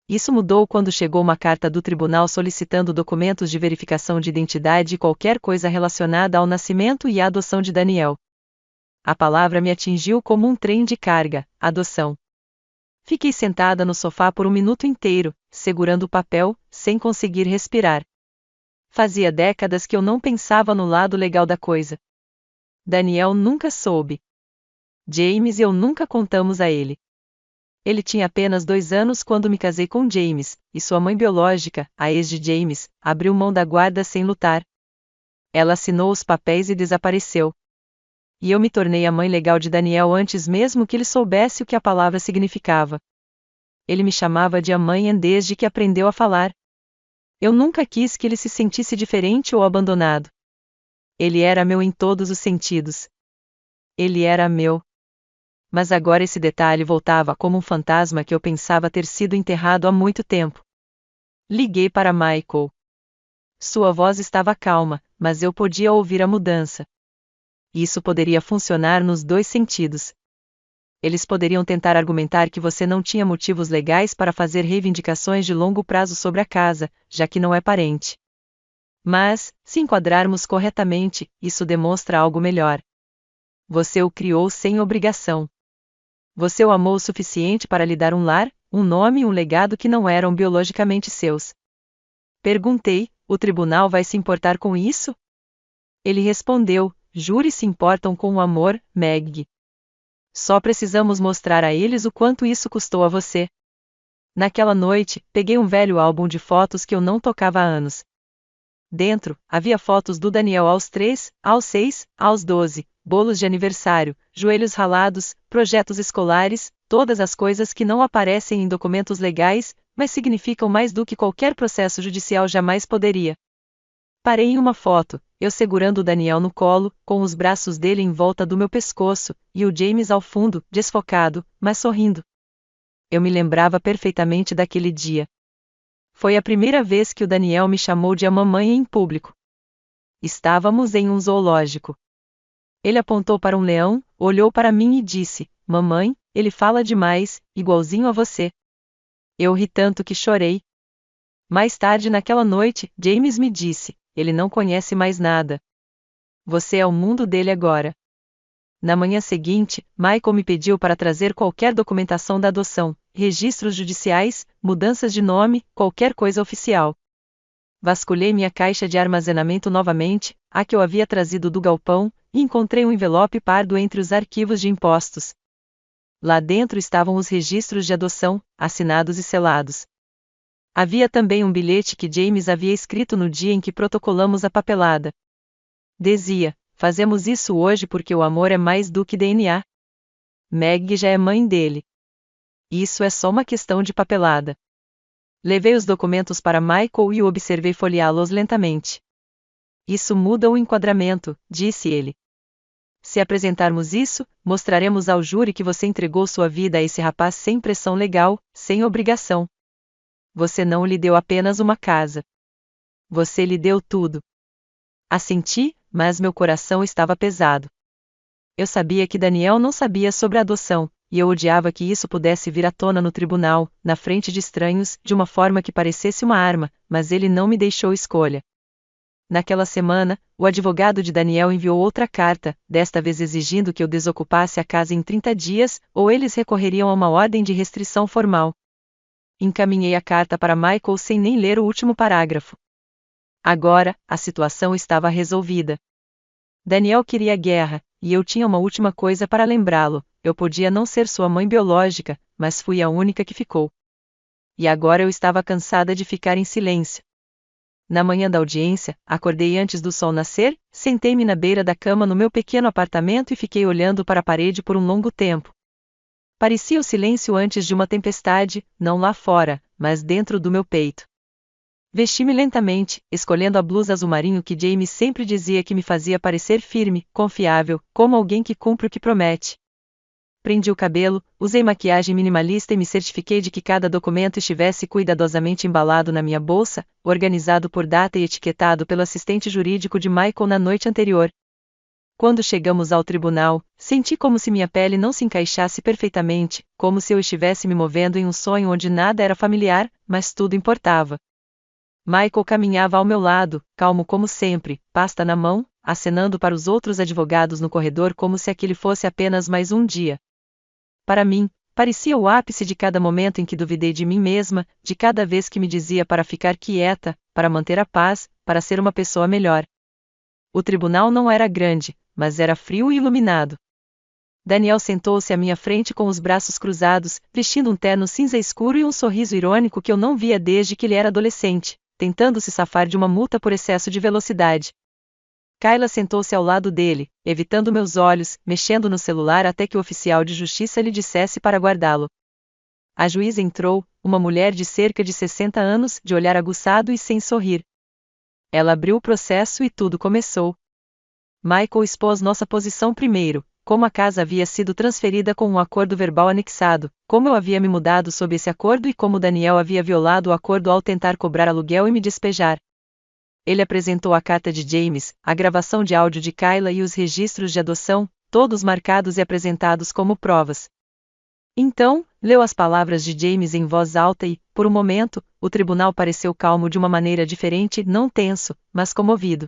Isso mudou quando chegou uma carta do tribunal solicitando documentos de verificação de identidade e qualquer coisa relacionada ao nascimento e à adoção de Daniel. A palavra me atingiu como um trem de carga: adoção. Fiquei sentada no sofá por um minuto inteiro, segurando o papel, sem conseguir respirar. Fazia décadas que eu não pensava no lado legal da coisa. Daniel nunca soube. James e eu nunca contamos a ele. Ele tinha apenas 2 anos quando me casei com James, e sua mãe biológica, a ex de James, abriu mão da guarda sem lutar. Ela assinou os papéis e desapareceu. E eu me tornei a mãe legal de Daniel antes mesmo que ele soubesse o que a palavra significava. Ele me chamava de a mãe desde que aprendeu a falar. Eu nunca quis que ele se sentisse diferente ou abandonado. Ele era meu em todos os sentidos. Ele era meu. Mas agora esse detalhe voltava como um fantasma que eu pensava ter sido enterrado há muito tempo. Liguei para Michael. Sua voz estava calma, mas eu podia ouvir a mudança. Isso poderia funcionar nos 2 sentidos. Eles poderiam tentar argumentar que você não tinha motivos legais para fazer reivindicações de longo prazo sobre a casa, já que não é parente. Mas, se enquadrarmos corretamente, isso demonstra algo melhor. Você o criou sem obrigação. Você o amou o suficiente para lhe dar um lar, um nome e um legado que não eram biologicamente seus. Perguntei, O tribunal vai se importar com isso? Ele respondeu: júris se importam com o amor, Meg. Só precisamos mostrar a eles o quanto isso custou a você. Naquela noite, peguei um velho álbum de fotos que eu não tocava há anos. Dentro, havia fotos do Daniel aos 3, aos 6, aos 12, bolos de aniversário, joelhos ralados, projetos escolares, todas as coisas que não aparecem em documentos legais, mas significam mais do que qualquer processo judicial jamais poderia. Parei em uma foto, eu segurando o Daniel no colo, com os braços dele em volta do meu pescoço, e o James ao fundo, desfocado, mas sorrindo. Eu me lembrava perfeitamente daquele dia. Foi a primeira vez que o Daniel me chamou de a mamãe em público. Estávamos em um zoológico. Ele apontou para um leão, olhou para mim e disse: mamãe, ele fala demais, igualzinho a você. Eu ri tanto que chorei. Mais tarde naquela noite, James me disse: ele não conhece mais nada. Você é o mundo dele agora. Na manhã seguinte, Michael me pediu para trazer qualquer documentação da adoção, registros judiciais, mudanças de nome, qualquer coisa oficial. Vasculhei minha caixa de armazenamento novamente, a que eu havia trazido do galpão, e encontrei um envelope pardo entre os arquivos de impostos. Lá dentro estavam os registros de adoção, assinados e selados. Havia também um bilhete que James havia escrito no dia em que protocolamos a papelada. Dizia: fazemos isso hoje porque o amor é mais do que DNA. Meg já é mãe dele. Isso é só uma questão de papelada. Levei os documentos para Michael e o observei folheá-los lentamente. Isso muda o enquadramento, disse ele. Se apresentarmos isso, mostraremos ao júri que você entregou sua vida a esse rapaz sem pressão legal, sem obrigação. Você não lhe deu apenas uma casa. Você lhe deu tudo. Assenti, mas meu coração estava pesado. Eu sabia que Daniel não sabia sobre a adoção, e eu odiava que isso pudesse vir à tona no tribunal, na frente de estranhos, de uma forma que parecesse uma arma, mas ele não me deixou escolha. Naquela semana, o advogado de Daniel enviou outra carta, desta vez exigindo que eu desocupasse a casa em 30 dias, ou eles recorreriam a uma ordem de restrição formal. Encaminhei a carta para Michael sem nem ler o último parágrafo. Agora, a situação estava resolvida. Daniel queria guerra, e eu tinha uma última coisa para lembrá-lo: eu podia não ser sua mãe biológica, mas fui a única que ficou. E agora eu estava cansada de ficar em silêncio. Na manhã da audiência, acordei antes do sol nascer, sentei-me na beira da cama no meu pequeno apartamento e fiquei olhando para a parede por um longo tempo. Parecia o silêncio antes de uma tempestade, não lá fora, mas dentro do meu peito. Vesti-me lentamente, escolhendo a blusa azul marinho que James sempre dizia que me fazia parecer firme, confiável, como alguém que cumpre o que promete. Prendi o cabelo, usei maquiagem minimalista e me certifiquei de que cada documento estivesse cuidadosamente embalado na minha bolsa, organizado por data e etiquetado pelo assistente jurídico de Michael na noite anterior. Quando chegamos ao tribunal, senti como se minha pele não se encaixasse perfeitamente, como se eu estivesse me movendo em um sonho onde nada era familiar, mas tudo importava. Michael caminhava ao meu lado, calmo como sempre, pasta na mão, acenando para os outros advogados no corredor como se aquele fosse apenas mais um dia. Para mim, parecia o ápice de cada momento em que duvidei de mim mesma, de cada vez que me dizia para ficar quieta, para manter a paz, para ser uma pessoa melhor. O tribunal não era grande, mas era frio e iluminado. Daniel sentou-se à minha frente com os braços cruzados, vestindo um terno cinza escuro e um sorriso irônico que eu não via desde que ele era adolescente, tentando se safar de uma multa por excesso de velocidade. Kayla sentou-se ao lado dele, evitando meus olhos, mexendo no celular até que o oficial de justiça lhe dissesse para guardá-lo. A juíza entrou, uma mulher de cerca de 60 anos, de olhar aguçado e sem sorrir. Ela abriu o processo e tudo começou. Michael expôs nossa posição primeiro, como a casa havia sido transferida com um acordo verbal anexado, como eu havia me mudado sob esse acordo e como Daniel havia violado o acordo ao tentar cobrar aluguel e me despejar. Ele apresentou a carta de James, a gravação de áudio de Kayla e os registros de adoção, todos marcados e apresentados como provas. Então, leu as palavras de James em voz alta e, por um momento, o tribunal pareceu calmo de uma maneira diferente, não tenso, mas comovido.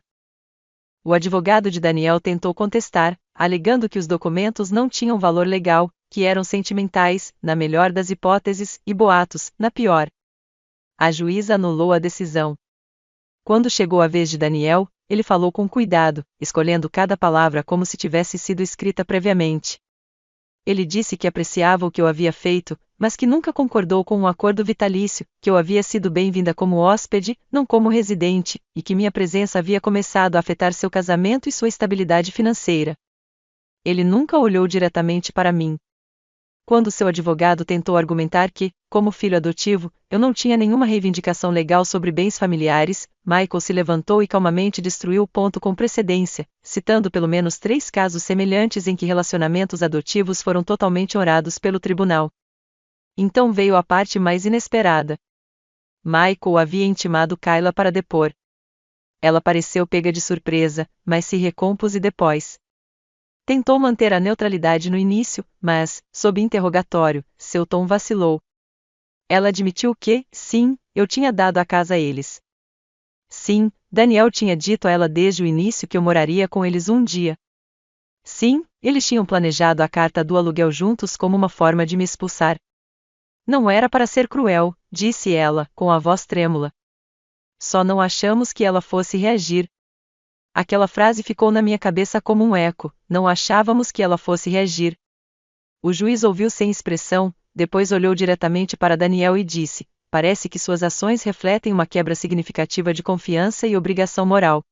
O advogado de Daniel tentou contestar, alegando que os documentos não tinham valor legal, que eram sentimentais, na melhor das hipóteses, e boatos, na pior. A juíza anulou a decisão. Quando chegou a vez de Daniel, ele falou com cuidado, escolhendo cada palavra como se tivesse sido escrita previamente. Ele disse que apreciava o que eu havia feito, mas que nunca concordou com um acordo vitalício, que eu havia sido bem-vinda como hóspede, não como residente, e que minha presença havia começado a afetar seu casamento e sua estabilidade financeira. Ele nunca olhou diretamente para mim. Quando seu advogado tentou argumentar que, como filho adotivo, eu não tinha nenhuma reivindicação legal sobre bens familiares, Michael se levantou e calmamente destruiu o ponto com precedência, citando pelo menos 3 casos semelhantes em que relacionamentos adotivos foram totalmente orados pelo tribunal. Então veio a parte mais inesperada. Michael havia intimado Kayla para depor. Ela pareceu pega de surpresa, mas se recompôs e depois. Tentou manter a neutralidade no início, mas, sob interrogatório, seu tom vacilou. Ela admitiu que, sim, eu tinha dado a casa a eles. Sim, Daniel tinha dito a ela desde o início que eu moraria com eles um dia. Sim, eles tinham planejado a carta do aluguel juntos como uma forma de me expulsar. Não era para ser cruel, disse ela, com a voz trêmula. Só não achamos que ela fosse reagir. Aquela frase ficou na minha cabeça como um eco, não achávamos que ela fosse reagir. O juiz ouviu sem expressão, depois olhou diretamente para Daniel e disse: parece que suas ações refletem uma quebra significativa de confiança e obrigação moral.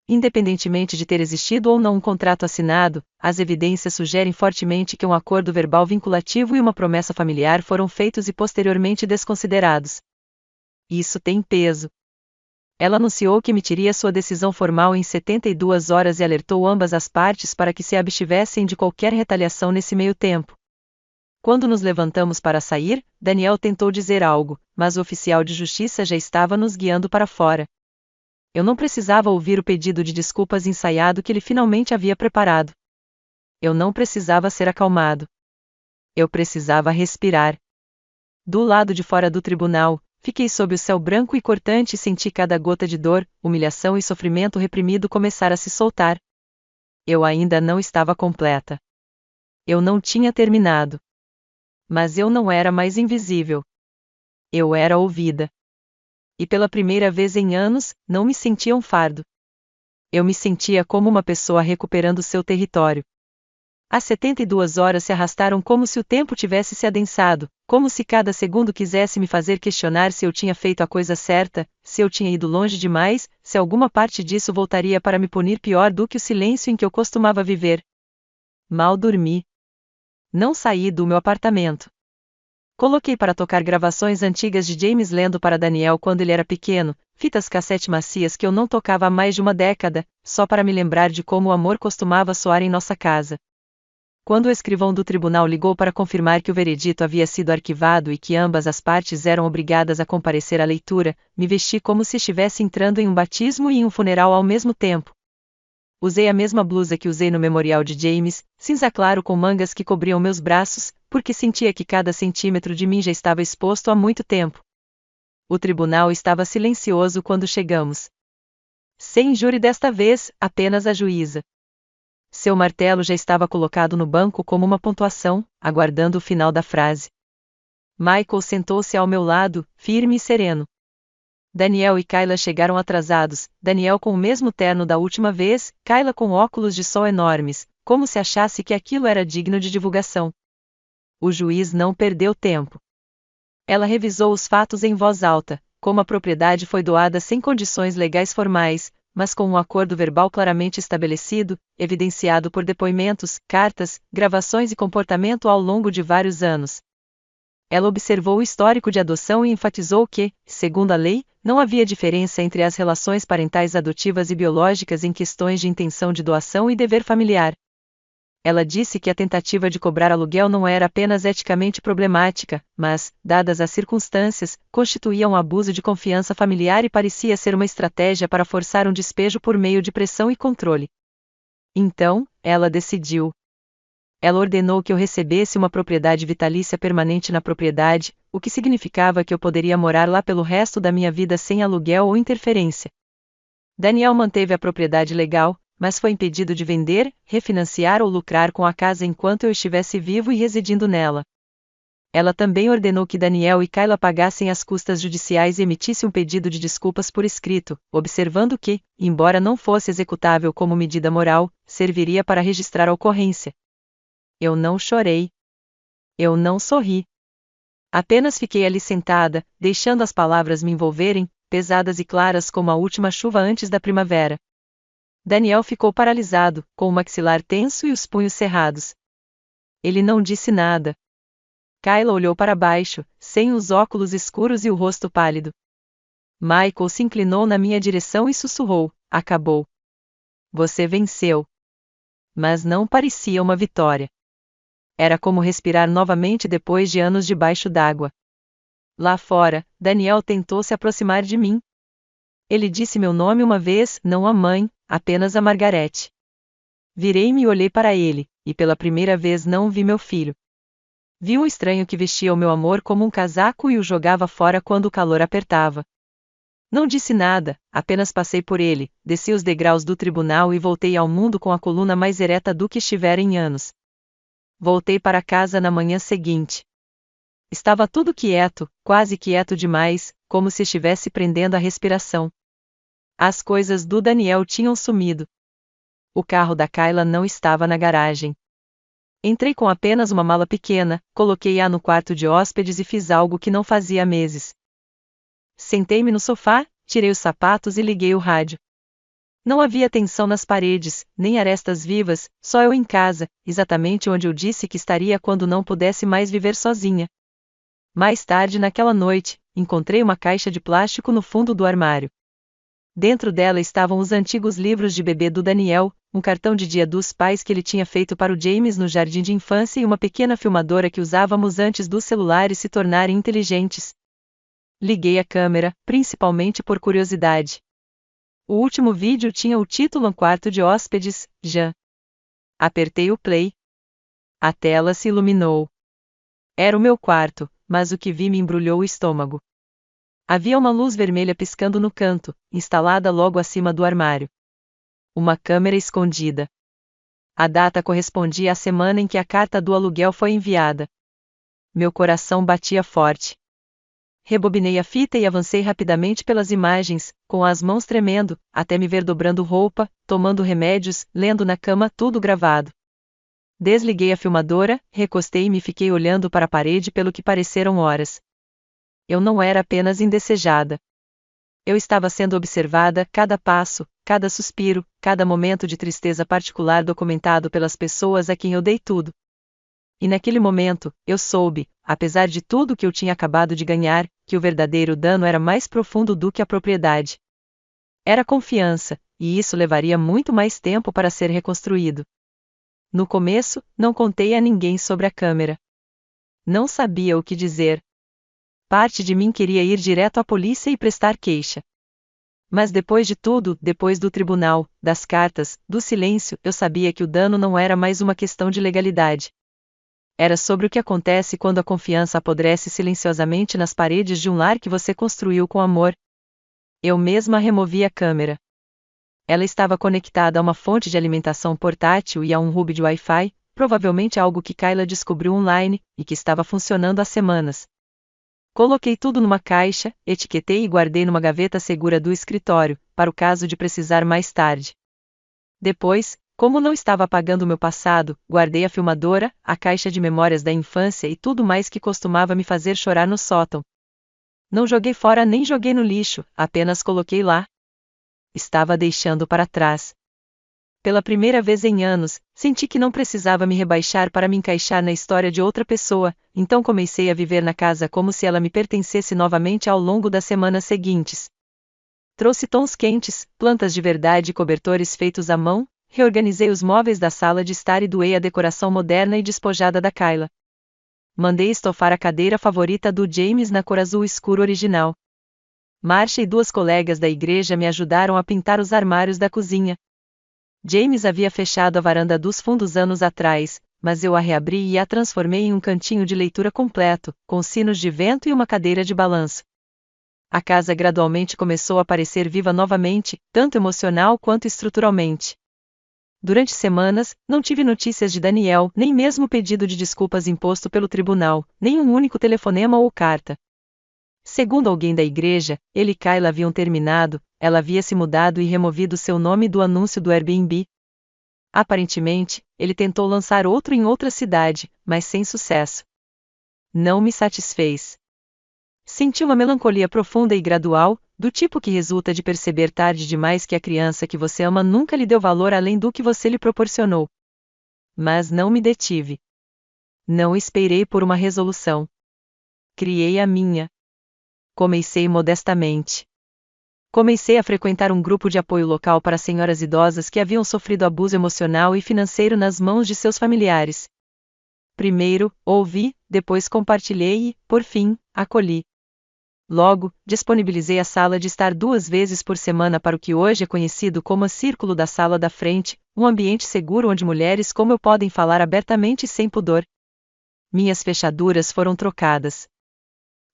Independentemente de ter existido ou não um contrato assinado, as evidências sugerem fortemente que um acordo verbal vinculativo e uma promessa familiar foram feitos e posteriormente desconsiderados. Isso tem peso. Ela anunciou que emitiria sua decisão formal em 72 horas e alertou ambas as partes para que se abstivessem de qualquer retaliação nesse meio tempo. Quando nos levantamos para sair, Daniel tentou dizer algo, mas o oficial de justiça já estava nos guiando para fora. Eu não precisava ouvir o pedido de desculpas ensaiado que ele finalmente havia preparado. Eu não precisava ser acalmado. Eu precisava respirar. Do lado de fora do tribunal, fiquei sob o céu branco e cortante e senti cada gota de dor, humilhação e sofrimento reprimido começar a se soltar. Eu ainda não estava completa. Eu não tinha terminado. Mas eu não era mais invisível. Eu era ouvida. E pela primeira vez em anos, não me sentia um fardo. Eu me sentia como uma pessoa recuperando seu território. As 72 horas se arrastaram como se o tempo tivesse se adensado, como se cada segundo quisesse me fazer questionar se eu tinha feito a coisa certa, se eu tinha ido longe demais, se alguma parte disso voltaria para me punir pior do que o silêncio em que eu costumava viver. Mal dormi. Não saí do meu apartamento. Coloquei para tocar gravações antigas de James lendo para Daniel quando ele era pequeno, fitas cassete macias que eu não tocava há mais de uma década, só para me lembrar de como o amor costumava soar em nossa casa. Quando o escrivão do tribunal ligou para confirmar que o veredito havia sido arquivado e que ambas as partes eram obrigadas a comparecer à leitura, me vesti como se estivesse entrando em um batismo e em um funeral ao mesmo tempo. Usei a mesma blusa que usei no memorial de James, cinza claro com mangas que cobriam meus braços, porque sentia que cada centímetro de mim já estava exposto há muito tempo. O tribunal estava silencioso quando chegamos. Sem júri desta vez, apenas a juíza. Seu martelo já estava colocado no banco como uma pontuação, aguardando o final da frase. Michael sentou-se ao meu lado, firme e sereno. Daniel e Kayla chegaram atrasados, Daniel com o mesmo terno da última vez, Kayla com óculos de sol enormes, como se achasse que aquilo era digno de divulgação. O juiz não perdeu tempo. Ela revisou os fatos em voz alta, como a propriedade foi doada sem condições legais formais, mas com um acordo verbal claramente estabelecido, evidenciado por depoimentos, cartas, gravações e comportamento ao longo de vários anos. Ela observou o histórico de adoção e enfatizou que, segundo a lei, não havia diferença entre as relações parentais adotivas e biológicas em questões de intenção de doação e dever familiar. Ela disse que a tentativa de cobrar aluguel não era apenas eticamente problemática, mas, dadas as circunstâncias, constituía um abuso de confiança familiar e parecia ser uma estratégia para forçar um despejo por meio de pressão e controle. Então, ela decidiu. Ela ordenou que eu recebesse uma propriedade vitalícia permanente na propriedade, o que significava que eu poderia morar lá pelo resto da minha vida sem aluguel ou interferência. Daniel manteve a propriedade legal, mas foi impedido de vender, refinanciar ou lucrar com a casa enquanto eu estivesse vivo e residindo nela. Ela também ordenou que Daniel e Kayla pagassem as custas judiciais e emitisse um pedido de desculpas por escrito, observando que, embora não fosse executável como medida moral, serviria para registrar a ocorrência. Eu não chorei. Eu não sorri. Apenas fiquei ali sentada, deixando as palavras me envolverem, pesadas e claras como a última chuva antes da primavera. Daniel ficou paralisado, com o maxilar tenso e os punhos cerrados. Ele não disse nada. Kayla olhou para baixo, sem os óculos escuros e o rosto pálido. Michael se inclinou na minha direção e sussurrou: acabou. Você venceu. Mas não parecia uma vitória. Era como respirar novamente depois de anos debaixo d'água. Lá fora, Daniel tentou se aproximar de mim. Ele disse meu nome uma vez, não a mãe, apenas a Margarete. Virei-me e olhei para ele, e pela primeira vez não vi meu filho. Vi um estranho que vestia o meu amor como um casaco e o jogava fora quando o calor apertava. Não disse nada, apenas passei por ele, desci os degraus do tribunal e voltei ao mundo com a coluna mais ereta do que estivera em anos. Voltei para casa na manhã seguinte. Estava tudo quieto, quase quieto demais, como se estivesse prendendo a respiração. As coisas do Daniel tinham sumido. O carro da Kayla não estava na garagem. Entrei com apenas uma mala pequena, coloquei-a no quarto de hóspedes e fiz algo que não fazia há meses. Sentei-me no sofá, tirei os sapatos e liguei o rádio. Não havia tensão nas paredes, nem arestas vivas, só eu em casa, exatamente onde eu disse que estaria quando não pudesse mais viver sozinha. Mais tarde naquela noite, encontrei uma caixa de plástico no fundo do armário. Dentro dela estavam os antigos livros de bebê do Daniel, um cartão de Dia dos Pais que ele tinha feito para o James no jardim de infância e uma pequena filmadora que usávamos antes dos celulares se tornarem inteligentes. Liguei a câmera, principalmente por curiosidade. O último vídeo tinha o título Um Quarto de Hóspedes, Jean. Apertei o play. A tela se iluminou. Era o meu quarto, mas o que vi me embrulhou o estômago. Havia uma luz vermelha piscando no canto, instalada logo acima do armário. Uma câmera escondida. A data correspondia à semana em que a carta do aluguel foi enviada. Meu coração batia forte. Rebobinei a fita e avancei rapidamente pelas imagens, com as mãos tremendo, até me ver dobrando roupa, tomando remédios, lendo na cama tudo gravado. Desliguei a filmadora, recostei-me e fiquei olhando para a parede pelo que pareceram horas. Eu não era apenas indesejada. Eu estava sendo observada, cada passo, cada suspiro, cada momento de tristeza particular documentado pelas pessoas a quem eu dei tudo. E naquele momento, eu soube, apesar de tudo que eu tinha acabado de ganhar, que o verdadeiro dano era mais profundo do que a propriedade. Era confiança, e isso levaria muito mais tempo para ser reconstruído. No começo, não contei a ninguém sobre a câmera. Não sabia o que dizer. Parte de mim queria ir direto à polícia e prestar queixa. Mas depois de tudo, depois do tribunal, das cartas, do silêncio, eu sabia que o dano não era mais uma questão de legalidade. Era sobre o que acontece quando a confiança apodrece silenciosamente nas paredes de um lar que você construiu com amor. Eu mesma removi a câmera. Ela estava conectada a uma fonte de alimentação portátil e a um hub de Wi-Fi, provavelmente algo que Kayla descobriu online, e que estava funcionando há semanas. Coloquei tudo numa caixa, etiquetei e guardei numa gaveta segura do escritório, para o caso de precisar mais tarde. Depois, como não estava apagando o meu passado, guardei a filmadora, a caixa de memórias da infância e tudo mais que costumava me fazer chorar no sótão. Não joguei fora nem joguei no lixo, apenas coloquei lá. Estava deixando para trás. Pela primeira vez em anos, senti que não precisava me rebaixar para me encaixar na história de outra pessoa, então comecei a viver na casa como se ela me pertencesse novamente ao longo das semanas seguintes. Trouxe tons quentes, plantas de verdade e cobertores feitos à mão, reorganizei os móveis da sala de estar e doei a decoração moderna e despojada da Kayla. Mandei estofar a cadeira favorita do James na cor azul escuro original. Marcia e duas colegas da igreja me ajudaram a pintar os armários da cozinha. James havia fechado a varanda dos fundos anos atrás, mas eu a reabri e a transformei em um cantinho de leitura completo, com sinos de vento e uma cadeira de balanço. A casa gradualmente começou a parecer viva novamente, tanto emocional quanto estruturalmente. Durante semanas, não tive notícias de Daniel, nem mesmo pedido de desculpas imposto pelo tribunal, nem um único telefonema ou carta. Segundo alguém da igreja, ele e Kayla haviam terminado, ela havia se mudado e removido seu nome do anúncio do Airbnb. Aparentemente, ele tentou lançar outro em outra cidade, mas sem sucesso. Não me satisfez. Senti uma melancolia profunda e gradual, do tipo que resulta de perceber tarde demais que a criança que você ama nunca lhe deu valor além do que você lhe proporcionou. Mas não me detive. Não esperei por uma resolução. Criei a minha. Comecei modestamente. Comecei a frequentar um grupo de apoio local para senhoras idosas que haviam sofrido abuso emocional e financeiro nas mãos de seus familiares. Primeiro, ouvi, depois compartilhei e, por fim, acolhi. Logo, disponibilizei a sala de estar 2 vezes por semana para o que hoje é conhecido como a Círculo da Sala da Frente, um ambiente seguro onde mulheres como eu podem falar abertamente e sem pudor. Minhas fechaduras foram trocadas.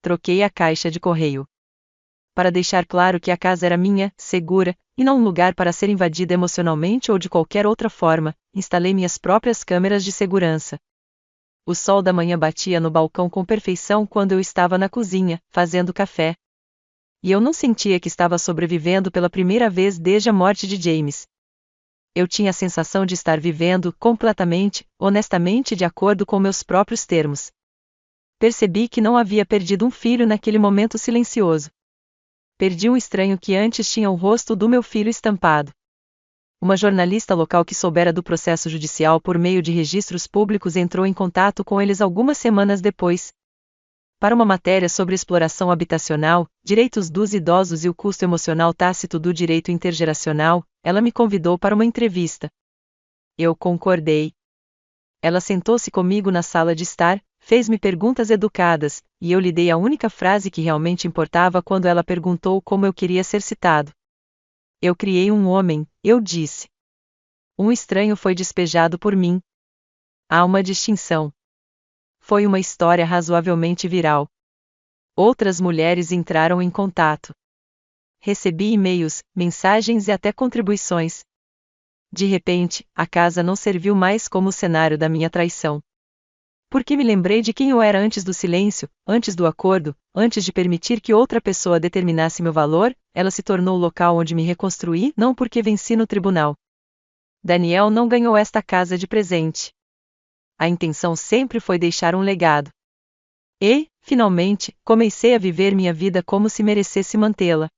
Troquei a caixa de correio. Para deixar claro que a casa era minha, segura, e não um lugar para ser invadida emocionalmente ou de qualquer outra forma, instalei minhas próprias câmeras de segurança. O sol da manhã batia no balcão com perfeição quando eu estava na cozinha, fazendo café. E eu não sentia que estava sobrevivendo pela primeira vez desde a morte de James. Eu tinha a sensação de estar vivendo, completamente, honestamente de acordo com meus próprios termos. Percebi que não havia perdido um filho naquele momento silencioso. Perdi um estranho que antes tinha o rosto do meu filho estampado. Uma jornalista local que soubera do processo judicial por meio de registros públicos entrou em contato com eles algumas semanas depois. Para uma matéria sobre exploração habitacional, direitos dos idosos e o custo emocional tácito do direito intergeracional, ela me convidou para uma entrevista. Eu concordei. Ela sentou-se comigo na sala de estar, fez-me perguntas educadas, e eu lhe dei a única frase que realmente importava quando ela perguntou como eu queria ser citado. Eu criei um homem, eu disse. Um estranho foi despejado por mim. Há uma distinção. Foi uma história razoavelmente viral. Outras mulheres entraram em contato. Recebi e-mails, mensagens e até contribuições. De repente, a casa não serviu mais como o cenário da minha traição. Porque me lembrei de quem eu era antes do silêncio, antes do acordo, antes de permitir que outra pessoa determinasse meu valor, ela se tornou o local onde me reconstruí, não porque venci no tribunal. Daniel não ganhou esta casa de presente. A intenção sempre foi deixar um legado. E, finalmente, comecei a viver minha vida como se merecesse mantê-la.